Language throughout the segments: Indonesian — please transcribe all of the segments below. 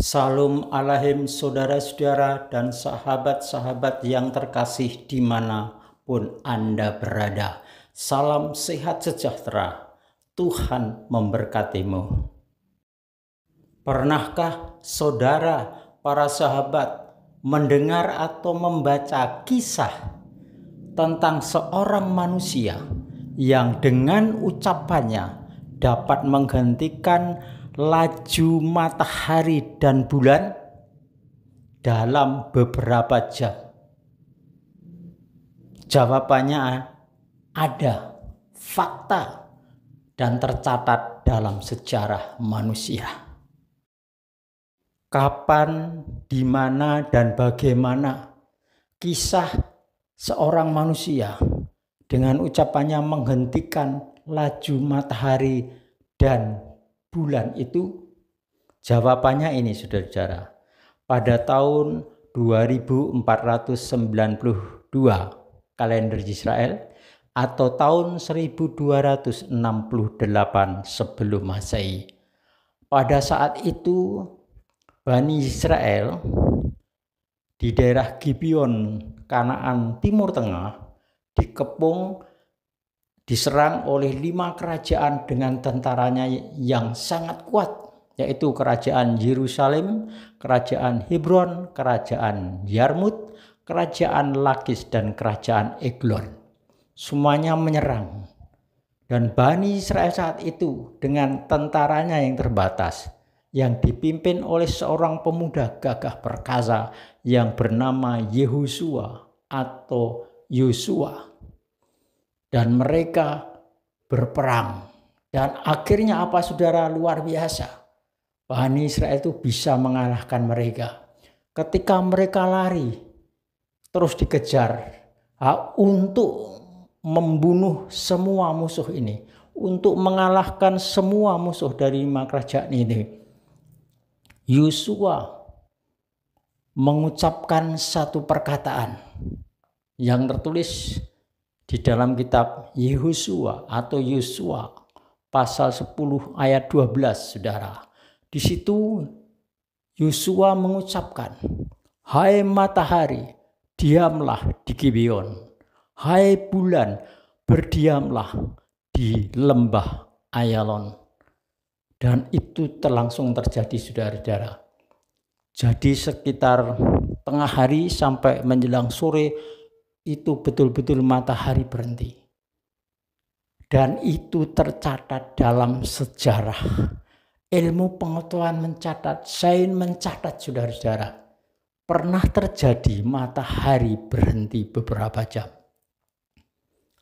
Salam alaihim saudara-saudara dan sahabat-sahabat yang terkasih dimanapun Anda berada. Salam sehat sejahtera. Tuhan memberkatimu. Pernahkah saudara, para sahabat, mendengar atau membaca kisah tentang seorang manusia yang dengan ucapannya dapat menghentikan laju matahari dan bulan dalam beberapa jam? Jawabannya ada, fakta, dan tercatat dalam sejarah manusia. Kapan, di mana, dan bagaimana kisah seorang manusia dengan ucapannya menghentikan laju matahari dan bulan itu? Jawabannya ini, saudara-saudara. Pada tahun 2492 kalender Israel atau tahun 1268 sebelum Masehi. Pada saat itu Bani Israel di daerah Gibeon, Kanaan Timur Tengah, dikepung, diserang oleh 5 kerajaan dengan tentaranya yang sangat kuat, yaitu kerajaan Yerusalem, kerajaan Hebron, kerajaan Yarmut, kerajaan Lakis, dan kerajaan Eglon. Semuanya menyerang, dan Bani Israel saat itu dengan tentaranya yang terbatas, yang dipimpin oleh seorang pemuda gagah perkasa yang bernama Yehosua atau Yosua. Dan mereka berperang. Dan akhirnya apa, saudara? Luar biasa. Bani Israel itu bisa mengalahkan mereka. Ketika mereka lari, terus dikejar untuk membunuh semua musuh ini, untuk mengalahkan semua musuh dari 5 kerajaan ini, Yosua mengucapkan satu perkataan yang tertulis di dalam kitab Yehosua atau Yosua pasal 10 ayat 12, saudara. Di situ Yosua mengucapkan, "Hai matahari, diamlah di Gibeon. Hai bulan, berdiamlah di lembah Ayalon." Dan itu langsung terjadi, saudara-saudara. Jadi sekitar tengah hari sampai menjelang sore itu betul-betul matahari berhenti. Dan itu tercatat dalam sejarah. Ilmu pengetahuan mencatat, sains mencatat, saudara-saudara. Pernah terjadi matahari berhenti beberapa jam.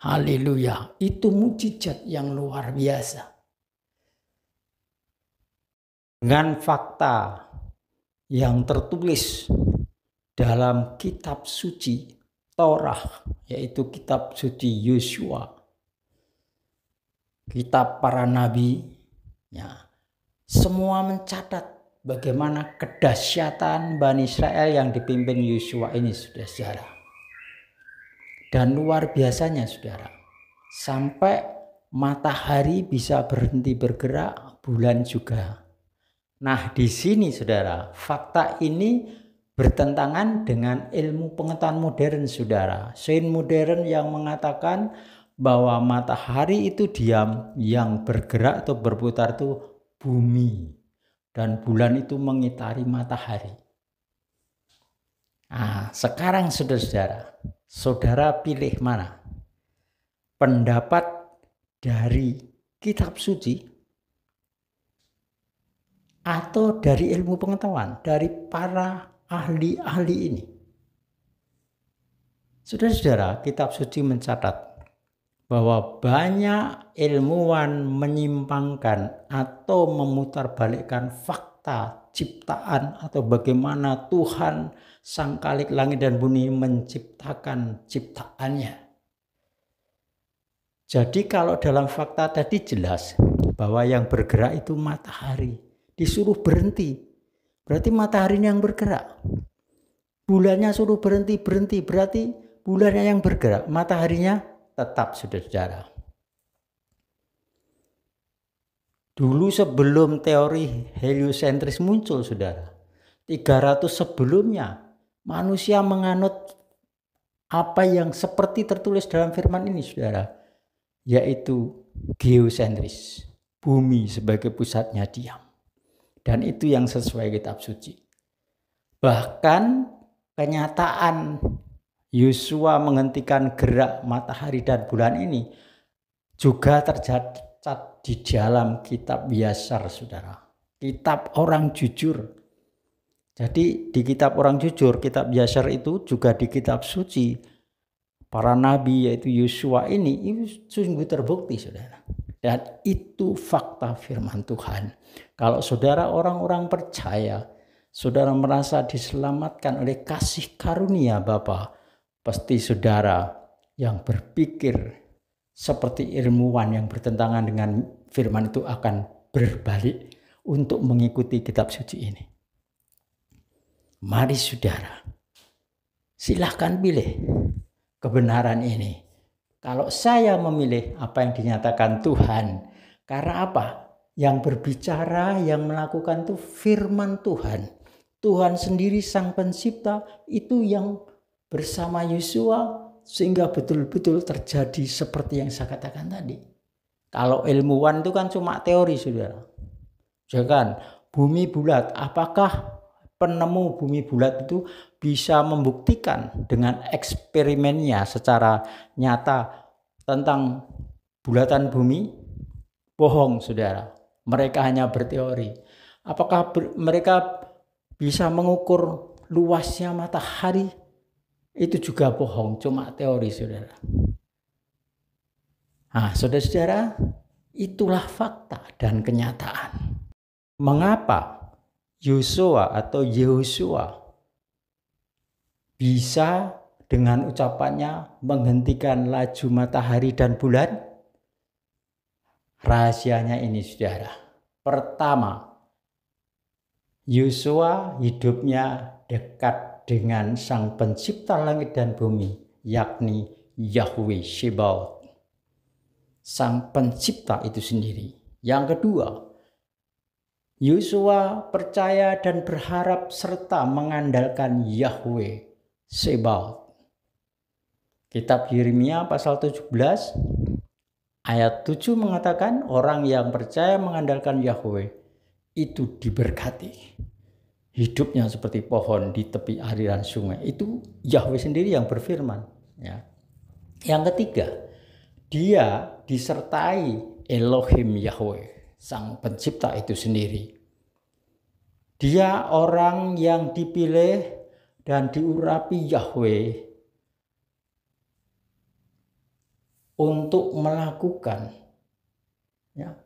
Haleluya, itu mukjizat yang luar biasa. Dengan fakta yang tertulis dalam kitab suci Torah, yaitu kitab suci Yosua, kitab para nabi, ya, semua mencatat bagaimana kedahsyatan Bani Israel yang dipimpin Yosua ini, saudara. Dan luar biasanya, saudara, sampai matahari bisa berhenti bergerak, bulan juga. Nah, di sini, saudara, fakta ini bertentangan dengan ilmu pengetahuan modern, saudara. Sains modern yang mengatakan bahwa matahari itu diam, yang bergerak atau berputar itu bumi, dan bulan itu mengitari matahari. Nah, sekarang saudara-saudara, saudara pilih mana? Pendapat dari kitab suci atau dari ilmu pengetahuan dari para ahli-ahli ini? Saudara-saudara, kitab suci mencatat bahwa banyak ilmuwan menyimpangkan atau memutarbalikkan fakta ciptaan atau bagaimana Tuhan Sang Khalik langit dan bumi menciptakan ciptaannya. Jadi kalau dalam fakta tadi jelas bahwa yang bergerak itu matahari, disuruh berhenti, berarti matahari yang bergerak. Bulannya suruh berhenti, berarti bulannya yang bergerak, mataharinya tetap, saudara-saudara. Dulu sebelum teori heliosentris muncul, saudara, 300 sebelumnya manusia menganut apa yang seperti tertulis dalam firman ini, saudara, yaitu geosentris, bumi sebagai pusatnya diam. Dan itu yang sesuai kitab suci. Bahkan kenyataan Yosua menghentikan gerak matahari dan bulan ini juga tercatat di dalam kitab Yasar, saudara. Kitab orang jujur. Jadi di kitab orang jujur, kitab Yasar itu juga di kitab suci. Para nabi yaitu Yosua ini sungguh terbukti, saudara. Dan itu fakta firman Tuhan. Kalau saudara orang-orang percaya, saudara merasa diselamatkan oleh kasih karunia Bapa, pasti saudara yang berpikir seperti ilmuwan yang bertentangan dengan firman itu akan berbalik untuk mengikuti kitab suci ini. Mari saudara, silahkan pilih kebenaran ini. Kalau saya memilih apa yang dinyatakan Tuhan, karena apa? Yang berbicara, yang melakukan itu firman Tuhan. Tuhan sendiri sang pencipta itu yang bersama Yosua sehingga betul-betul terjadi seperti yang saya katakan tadi. Kalau ilmuwan itu kan cuma teori, saudara. Jangan bumi bulat, apakah penemu bumi bulat itu bisa membuktikan dengan eksperimennya secara nyata tentang bulatan bumi? Bohong, saudara. Mereka hanya berteori. Apakah mereka bisa mengukur luasnya matahari? Itu juga bohong, cuma teori, saudara. Nah, saudara-saudara, itulah fakta dan kenyataan. Mengapa Yosua atau Yehosua bisa dengan ucapannya menghentikan laju matahari dan bulan? Rahasianya ini, saudara. Pertama, Yosua hidupnya dekat dengan sang pencipta langit dan bumi, yakni Yahweh Sebaot, sang pencipta itu sendiri. Yang kedua, Yosua percaya dan berharap serta mengandalkan Yahweh Sebaot. Kitab Yeremia pasal 17 ayat 7 mengatakan orang yang percaya mengandalkan Yahweh itu diberkati. Hidupnya seperti pohon di tepi aliran sungai. Itu Yahweh sendiri yang berfirman. Ya. Yang ketiga, dia disertai Elohim Yahweh, sang pencipta itu sendiri. Dia orang yang dipilih dan diurapi Yahweh untuk melakukan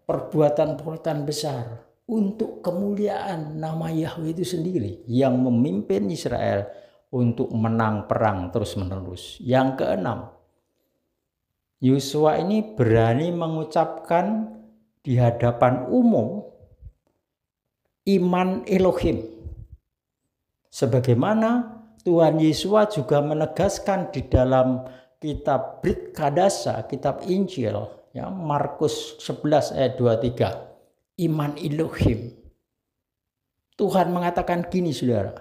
perbuatan-perbuatan besar untuk kemuliaan nama Yahweh itu sendiri, yang memimpin Israel untuk menang perang terus-menerus. Yang keenam, Yosua ini berani mengucapkan di hadapan umum iman Elohim. Sebagaimana Tuhan Yesus juga menegaskan di dalam kitab Brit Kadasa, kitab Injil, Markus 11 ayat 23, iman Elohim. Tuhan mengatakan gini, saudara,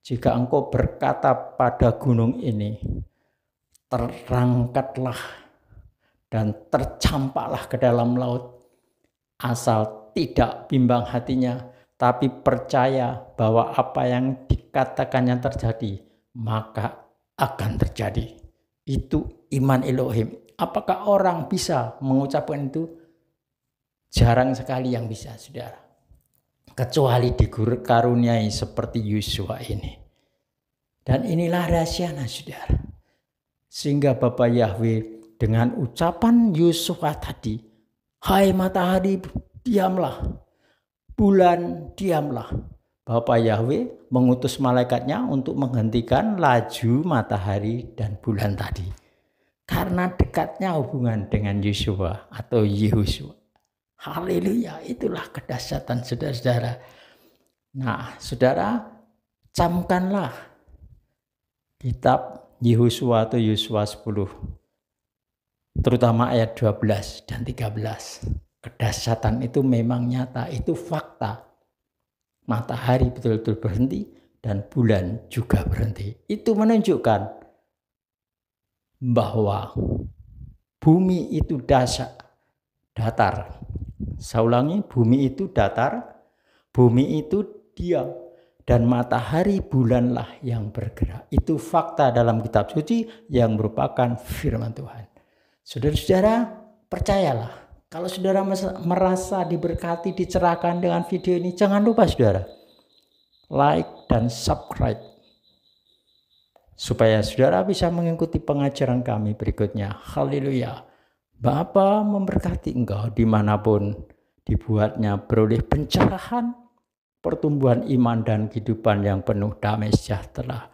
jika engkau berkata pada gunung ini, terangkatlah dan tercampaklah ke dalam laut, asal tidak bimbang hatinya, tapi percaya bahwa apa yang dikatakannya terjadi, maka akan terjadi. Itu iman Elohim. Apakah orang bisa mengucapkan itu? Jarang sekali yang bisa, saudara. Kecuali dikaruniai seperti Yosua ini. Dan inilah rahasianya, saudara. Sehingga Bapa Yahweh dengan ucapan Yosua tadi, hai matahari diamlah, bulan diamlah. Bapa Yahweh mengutus malaikatnya untuk menghentikan laju matahari dan bulan tadi. Karena dekatnya hubungan dengan Yosua atau Yehosua. Haleluya, itulah kedahsyatan, saudara-saudara. Nah, saudara, camkanlah kitab Yehosua atau Yosua 10. Terutama ayat 12 dan 13. Kedahsyatan itu memang nyata, itu fakta. matahari betul-betul berhenti dan bulan juga berhenti. Itu menunjukkan bahwa bumi itu datar. Saya ulangi, bumi itu datar, bumi itu diam, dan matahari bulanlah yang bergerak. Itu fakta dalam kitab suci yang merupakan firman Tuhan. Saudara-saudara, percayalah. Kalau saudara merasa diberkati, dicerahkan dengan video ini, jangan lupa saudara, like dan subscribe. Supaya saudara bisa mengikuti pengajaran kami berikutnya. Haleluya. Bapa memberkati engkau dimanapun dibuatnya beroleh pencerahan, pertumbuhan iman dan kehidupan yang penuh damai sejahtera.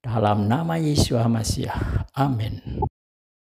Dalam nama Yesus Masiah. Amin.